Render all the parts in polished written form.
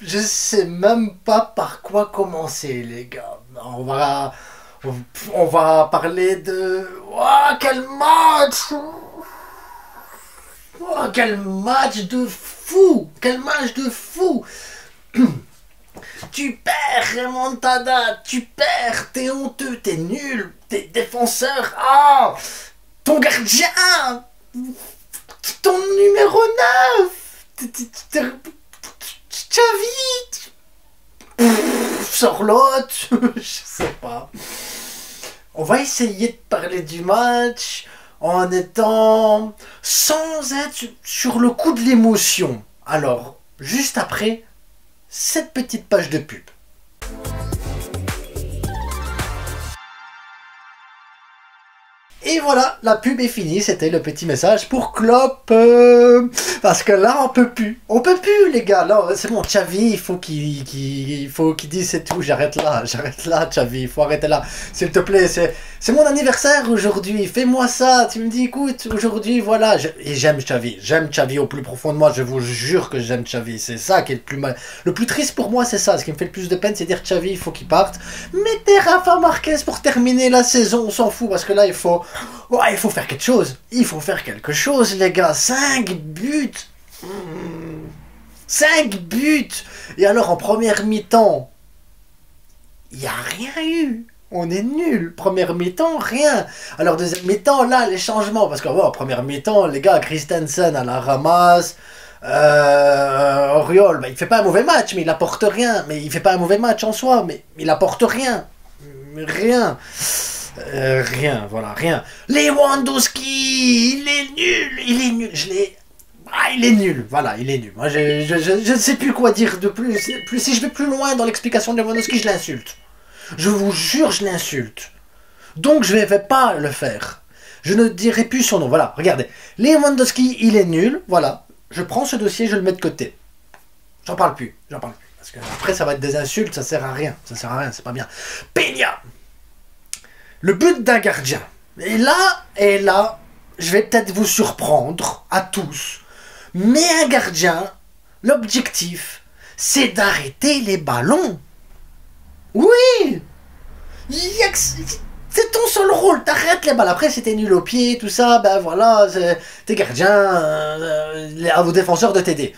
Je sais même pas par quoi commencer, les gars. On va parler de... Ouah, quel match! Ouah, quel match de fou! Quel match de fou! Tu perds, remontada, tu perds, t'es honteux, t'es nul, t'es défenseur. Ah! Ton gardien! Ton numéro 9! Xavi! Charlotte! Je sais pas. On va essayer de parler du match en étant sans être sur le coup de l'émotion. Alors, juste après cette petite page de pub. Et voilà, la pub est finie, c'était le petit message pour Klopp. Parce que là, on peut plus les gars. Là, c'est bon, Xavi, il faut qu'il dise c'est tout, j'arrête là, Xavi, il faut arrêter là. S'il te plaît, c'est mon anniversaire aujourd'hui, fais-moi ça. Tu me dis, écoute, aujourd'hui, voilà. Et j'aime Xavi au plus profond de moi, je vous jure que j'aime Xavi. C'est ça qui est le plus triste pour moi, c'est ça. Ce qui me fait le plus de peine, c'est dire Xavi, il faut qu'il parte. Mettez Rafa Marquez pour terminer la saison, on s'en fout, parce que là, il faut faire quelque chose. Il faut faire quelque chose, les gars. 5 buts. 5 buts. Et alors, en première mi-temps, il n'y a rien eu. On est nul. Première mi-temps, rien. Alors, deuxième mi-temps, là, les changements. Parce que, en première mi-temps, les gars, Christensen à la ramasse. Auriol, il fait pas un mauvais match, mais il apporte rien. Mais il fait pas un mauvais match en soi, mais il apporte rien. Rien. Rien, voilà, rien. Lewandowski, il est nul, il est nul, voilà, il est nul. Moi, je ne sais plus quoi dire de plus. Si je vais plus loin dans l'explication de Lewandowski, je l'insulte. Je vous jure, je l'insulte. Donc, je ne vais pas le faire. Je ne dirai plus son nom, voilà, regardez. Lewandowski, il est nul, voilà. Je prends ce dossier, je le mets de côté. J'en parle plus. Parce que après, ça va être des insultes, ça sert à rien, c'est pas bien. Peña! Le but d'un gardien. Et là, je vais peut-être vous surprendre à tous. Mais un gardien, l'objectif, c'est d'arrêter les ballons. Oui! C'est ton seul rôle, t'arrêtes les balles. Après, si t'es nul au pied, tout ça, ben voilà, t'es gardien, à vos défenseurs de t'aider.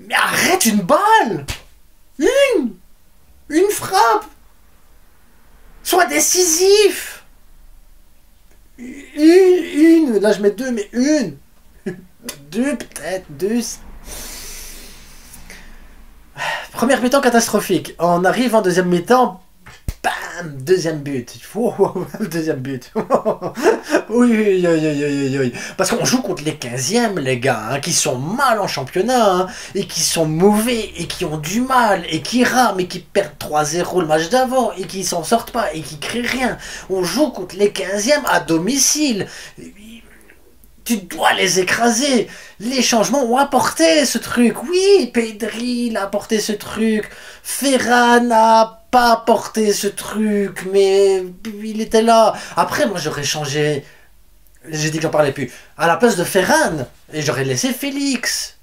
Mais arrête une balle! Une frappe! Sois décisif. Là je mets 2, mais une. 2 peut-être, 2. Première mi-temps catastrophique. On arrive en deuxième mi-temps. Bam, deuxième but. Deuxième but. Oui. Parce qu'on joue contre les 15e, les gars, hein, qui sont mal en championnat, hein, et qui sont mauvais, et qui ont du mal, et qui rament, et qui perdent 3-0 le match d'avant, et qui s'en sortent pas, et qui créent rien. On joue contre les 15e à domicile. Tu dois les écraser. Les changements ont apporté ce truc. Oui, Pedri a apporté ce truc. Ferran n'a pas apporté ce truc, mais il était là. Après, moi, j'aurais changé. J'ai dit que j'en parlais plus. À la place de Ferran, et j'aurais laissé Félix.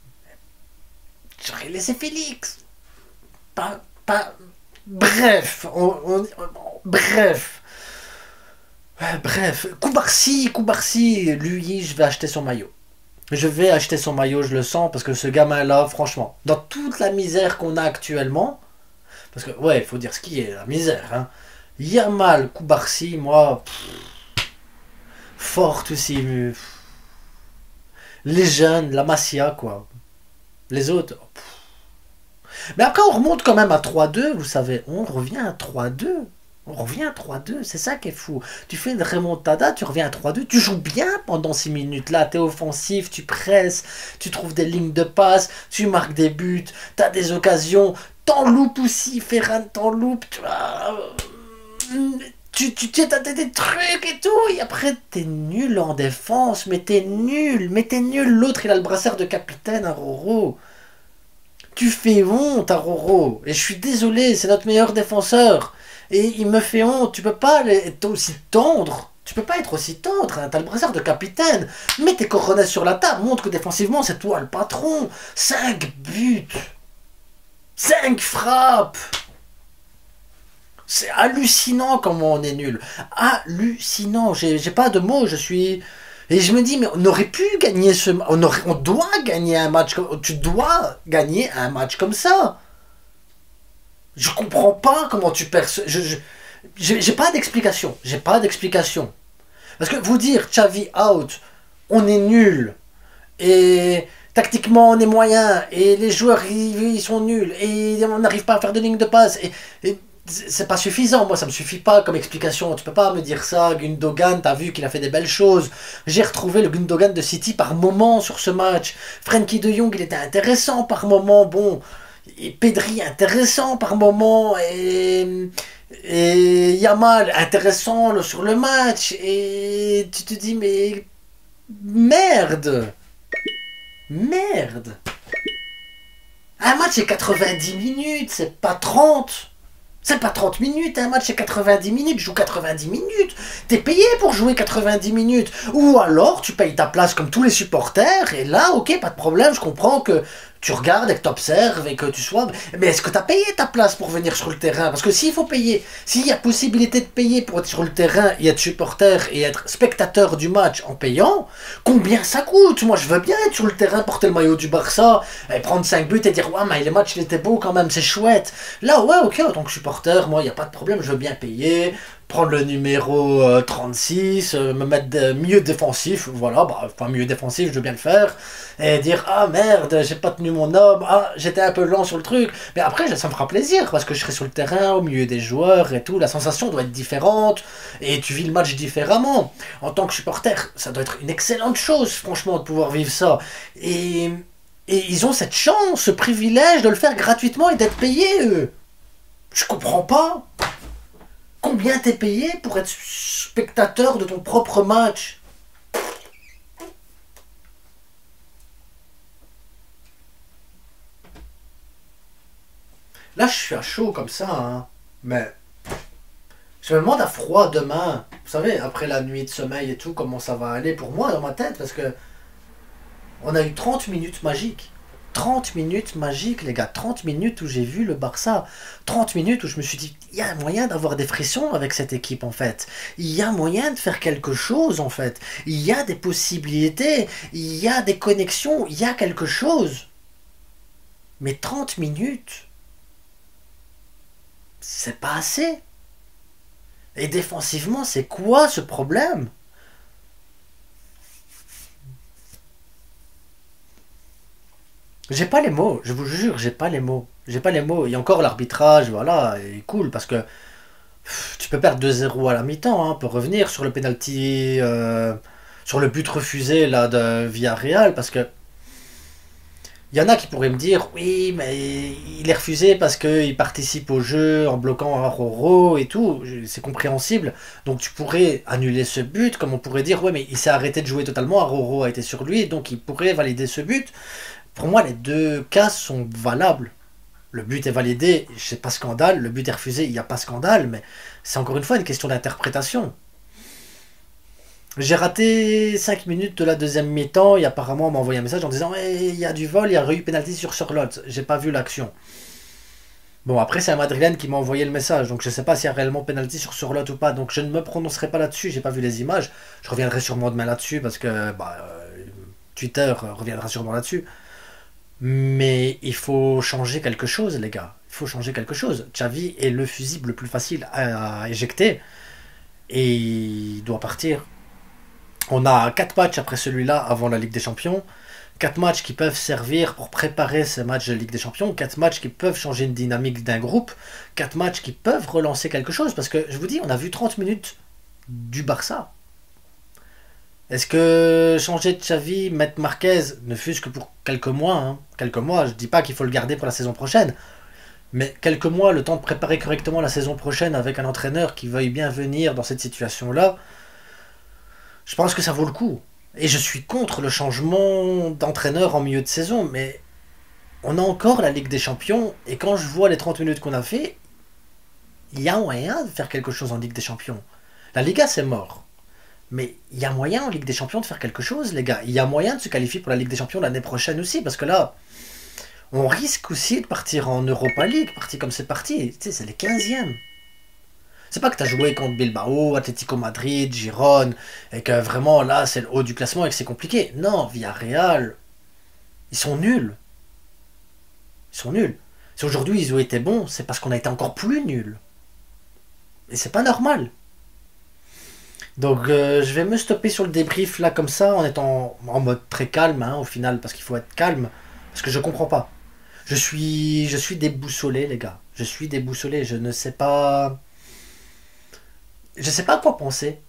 Bref. Bref, Koubarsi, lui, je vais acheter son maillot. Je le sens, parce que ce gamin-là, franchement, dans toute la misère qu'on a actuellement, parce que, ouais, il faut dire ce qui est, la misère, hein. Yamal, Koubarsi, moi, fort aussi, les jeunes, la Masia, quoi. Les autres, mais après, on remonte quand même à 3-2, vous savez, on revient à 3-2. C'est ça qui est fou. Tu fais une remontada, tu reviens à 3-2, tu joues bien pendant 6 minutes. Là, t'es offensif, tu presses, tu trouves des lignes de passe, tu marques des buts, t'as des occasions, t'en loupes aussi, Ferran, t'en loupes, t'as des trucs et tout, et après t'es nul en défense, mais t'es nul. L'autre, il a le brassard de capitaine, à Roro. Tu fais honte à Roro, et je suis désolé, c'est notre meilleur défenseur. Et il me fait honte, tu peux pas être aussi tendre. Hein. T'as le brassard de capitaine. Mets tes coronets sur la table, montre que défensivement c'est toi le patron. 5 buts. 5 frappes. C'est hallucinant comment on est nul. Hallucinant. J'ai pas de mots. Je suis... Et je me dis, mais on aurait pu gagner ce... On doit gagner un match comme... Tu dois gagner un match comme ça. Je comprends pas comment tu perds... J'ai pas d'explication. J'ai pas d'explication. Parce que vous dire, Xavi out, on est nul. Et tactiquement, on est moyen. Et les joueurs, ils sont nuls. Et on n'arrive pas à faire de ligne de passe. Et c'est pas suffisant, moi ça me suffit pas comme explication, tu peux pas me dire ça. Gundogan, t'as vu qu'il a fait des belles choses. J'ai retrouvé le Gundogan de City par moment sur ce match. Frenkie de Jong, il était intéressant par moment, bon, et Pedri intéressant par moment, et Yamal intéressant sur le match, et tu te dis mais merde, merde. Un match c'est 90 minutes, c'est pas 30. C'est pas 30 minutes, un match c'est 90 minutes, je joue 90 minutes. T'es payé pour jouer 90 minutes. Ou alors tu payes ta place comme tous les supporters, et là, ok, pas de problème, je comprends que tu regardes et que tu observes et que tu sois... Mais est-ce que tu as payé ta place pour venir sur le terrain? Parce que s'il faut payer, s'il y a possibilité de payer pour être sur le terrain et être supporter et être spectateur du match en payant, combien ça coûte? Moi je veux bien être sur le terrain, porter le maillot du Barça, et prendre 5 buts et dire ouais mais les matchs il était beau quand même, c'est chouette. Là ouais ok, en tant que supporter, moi il n'y a pas de problème, je veux bien payer, prendre le numéro 36, me mettre mieux défensif, voilà, bah, enfin mieux défensif, je veux bien le faire, et dire ah merde, j'ai pas tenu mon homme, ah j'étais un peu lent sur le truc, mais après ça me fera plaisir, parce que je serai sur le terrain, au milieu des joueurs et tout, la sensation doit être différente, et tu vis le match différemment. En tant que supporter, ça doit être une excellente chose, franchement, de pouvoir vivre ça, et ils ont cette chance, ce privilège de le faire gratuitement et d'être payés, eux. Je comprends pas. Combien t'es payé pour être spectateur de ton propre match? Là, je suis à chaud comme ça, hein. Mais je me demande à froid demain. Vous savez, après la nuit de sommeil et tout, comment ça va aller pour moi dans ma tête, parce que on a eu 30 minutes magiques. 30 minutes magiques, les gars. 30 minutes où j'ai vu le Barça. 30 minutes où je me suis dit, il y a un moyen d'avoir des frissons avec cette équipe, en fait. Il y a moyen de faire quelque chose, en fait. Il y a des possibilités. Il y a des connexions. Il y a quelque chose. Mais 30 minutes, c'est pas assez. Et défensivement, c'est quoi ce problème? J'ai pas les mots, je vous jure, j'ai pas les mots. J'ai pas les mots. Et encore l'arbitrage, voilà, est cool parce que tu peux perdre 2-0 à la mi-temps, hein, on peut revenir sur le penalty, sur le but refusé là de Villarreal, parce que il y en a qui pourraient me dire oui, mais il est refusé parce qu'il participe au jeu en bloquant un Roro et tout, c'est compréhensible. Donc tu pourrais annuler ce but, comme on pourrait dire ouais, mais il s'est arrêté de jouer totalement, un Roro a été sur lui, donc il pourrait valider ce but. Pour moi, les deux cas sont valables. Le but est validé, c'est pas scandale. Le but est refusé, il n'y a pas scandale. Mais c'est encore une fois une question d'interprétation. J'ai raté 5 minutes de la deuxième mi-temps et apparemment on m'a envoyé un message en disant hey, il y a du vol, il y a eu pénalty sur Charlotte. J'ai pas vu l'action. Bon, après, c'est un Madrilène qui m'a envoyé le message, donc je sais pas s'il y a réellement pénalty sur Charlotte ou pas. Donc je ne me prononcerai pas là-dessus, j'ai pas vu les images. Je reviendrai sûrement demain là-dessus parce que Twitter reviendra sûrement là-dessus. Mais il faut changer quelque chose, les gars. Il faut changer quelque chose. Xavi est le fusible le plus facile à éjecter. Et il doit partir. On a 4 matchs après celui-là avant la Ligue des Champions. 4 matchs qui peuvent servir pour préparer ces matchs de Ligue des Champions. 4 matchs qui peuvent changer une dynamique d'un groupe. 4 matchs qui peuvent relancer quelque chose. Parce que, je vous dis, on a vu 30 minutes du Barça. Est-ce que changer de Xavi, mettre Marquez, ne fût-ce que pour quelques mois, hein, quelques mois, je dis pas qu'il faut le garder pour la saison prochaine, mais quelques mois, le temps de préparer correctement la saison prochaine avec un entraîneur qui veuille bien venir dans cette situation-là, je pense que ça vaut le coup. Et je suis contre le changement d'entraîneur en milieu de saison, mais on a encore la Ligue des Champions, et quand je vois les 30 minutes qu'on a fait, il y a moyen de faire quelque chose en Ligue des Champions. La Liga, c'est mort. Mais il y a moyen en Ligue des Champions de faire quelque chose, les gars. Il y a moyen de se qualifier pour la Ligue des Champions l'année prochaine aussi, parce que là, On risque aussi de partir en Europa League, parti comme c'est parti. Tu sais, c'est les 15e. C'est pas que tu as joué contre Bilbao, Atlético Madrid, Girone, et que vraiment là c'est le haut du classement et que c'est compliqué. Non, Villarreal, ils sont nuls. Ils sont nuls. Si aujourd'hui ils ont été bons, c'est parce qu'on a été encore plus nuls. Et c'est pas normal. Donc je vais me stopper sur le débrief là comme ça, en étant en mode très calme hein, au final, parce qu'il faut être calme, parce que je comprends pas. Je suis déboussolé les gars. Je suis déboussolé, je ne sais pas... Je sais pas quoi penser.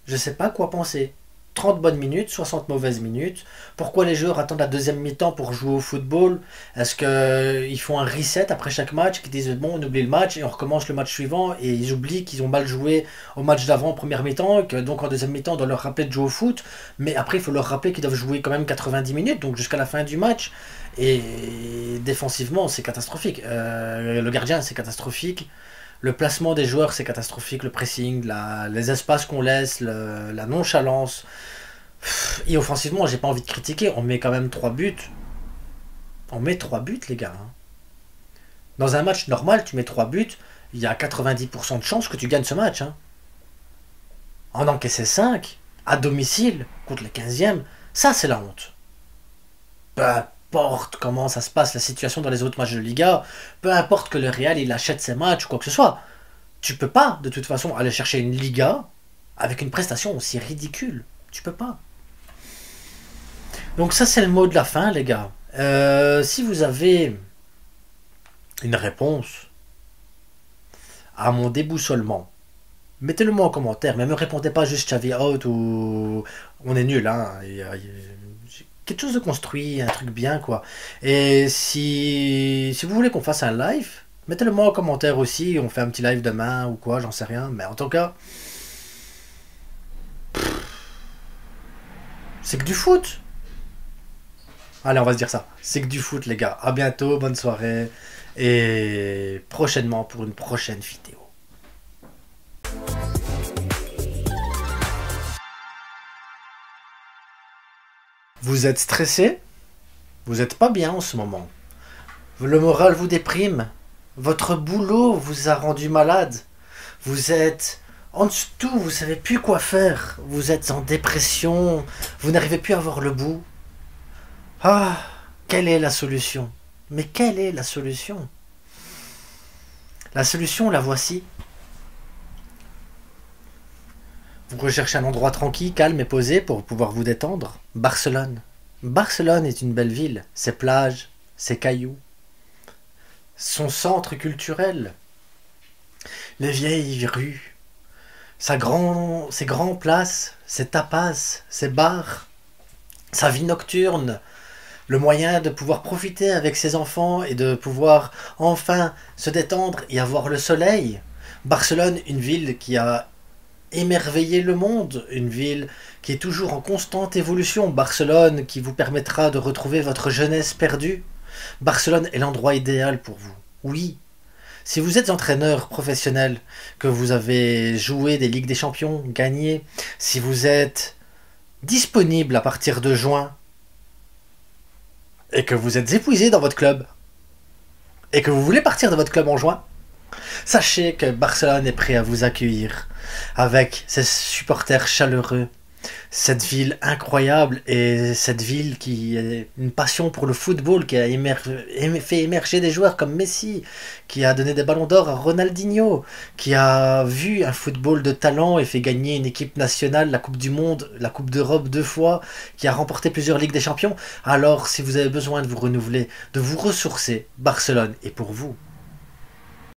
Je sais pas quoi penser. 30 bonnes minutes, 60 mauvaises minutes. Pourquoi les joueurs attendent la deuxième mi-temps pour jouer au football? Est-ce qu'ils font un reset après chaque match, qu'ils disent bon on oublie le match et on recommence le match suivant et ils oublient qu'ils ont mal joué au match d'avant en première mi-temps et que donc en deuxième mi-temps on doit leur rappeler de jouer au foot, mais après il faut leur rappeler qu'ils doivent jouer quand même 90 minutes, donc jusqu'à la fin du match. Et défensivement c'est catastrophique. Le gardien c'est catastrophique. Le placement des joueurs, c'est catastrophique. Le pressing, les espaces qu'on laisse, la nonchalance. Et offensivement, j'ai pas envie de critiquer. On met quand même 3 buts. On met 3 buts, les gars. Hein. Dans un match normal, tu mets 3 buts. Il y a 90% de chances que tu gagnes ce match. Hein. En encaisser 5, à domicile, contre les 15e, ça, c'est la honte. Peu importe comment ça se passe, la situation dans les autres matchs de Liga, peu importe que le Real il achète ses matchs ou quoi que ce soit, tu peux pas de toute façon aller chercher une Liga avec une prestation aussi ridicule. Tu peux pas. Donc ça c'est le mot de la fin les gars. Si vous avez une réponse à mon déboussolement, mettez-le moi en commentaire, mais ne me répondez pas juste Xavi out ou on est nul hein. Quelque chose de construit, un truc bien quoi. Et si vous voulez qu'on fasse un live, mettez-le moi en commentaire aussi, on fait un petit live demain ou quoi, j'en sais rien. Mais en tout cas, c'est que du foot. Allez, on va se dire ça. C'est que du foot les gars. À bientôt, bonne soirée. Et prochainement pour une prochaine vidéo. Vous êtes stressé? Vous n'êtes pas bien en ce moment. Le moral vous déprime. Votre boulot vous a rendu malade. Vous êtes en dessous de tout, vous savez plus quoi faire. Vous êtes en dépression. Vous n'arrivez plus à voir le bout. Ah, quelle est la solution? Mais quelle est la solution? La solution, la voici. Vous recherchez un endroit tranquille, calme et posé pour pouvoir vous détendre? Barcelone. Barcelone est une belle ville. Ses plages, ses cailloux, son centre culturel, les vieilles rues, ses grandes places, ses tapas, ses bars, sa vie nocturne, le moyen de pouvoir profiter avec ses enfants et de pouvoir enfin se détendre et avoir le soleil. Barcelone, une ville qui a émerveiller le monde, une ville qui est toujours en constante évolution. Barcelone qui vous permettra de retrouver votre jeunesse perdue. Barcelone est l'endroit idéal pour vous. Oui, si vous êtes entraîneur professionnel, que vous avez joué des Ligues des Champions, gagné, si vous êtes disponible à partir de juin, et que vous êtes épuisé dans votre club, et que vous voulez partir de votre club en juin, sachez que Barcelone est prêt à vous accueillir avec ses supporters chaleureux, cette ville incroyable et cette ville qui a une passion pour le football, qui a fait émerger des joueurs comme Messi, qui a donné des ballons d'or à Ronaldinho, qui a vu un football de talent et fait gagner une équipe nationale, la Coupe du Monde, la Coupe d'Europe 2 fois, qui a remporté plusieurs Ligues des Champions. Alors si vous avez besoin de vous renouveler, de vous ressourcer, Barcelone est pour vous.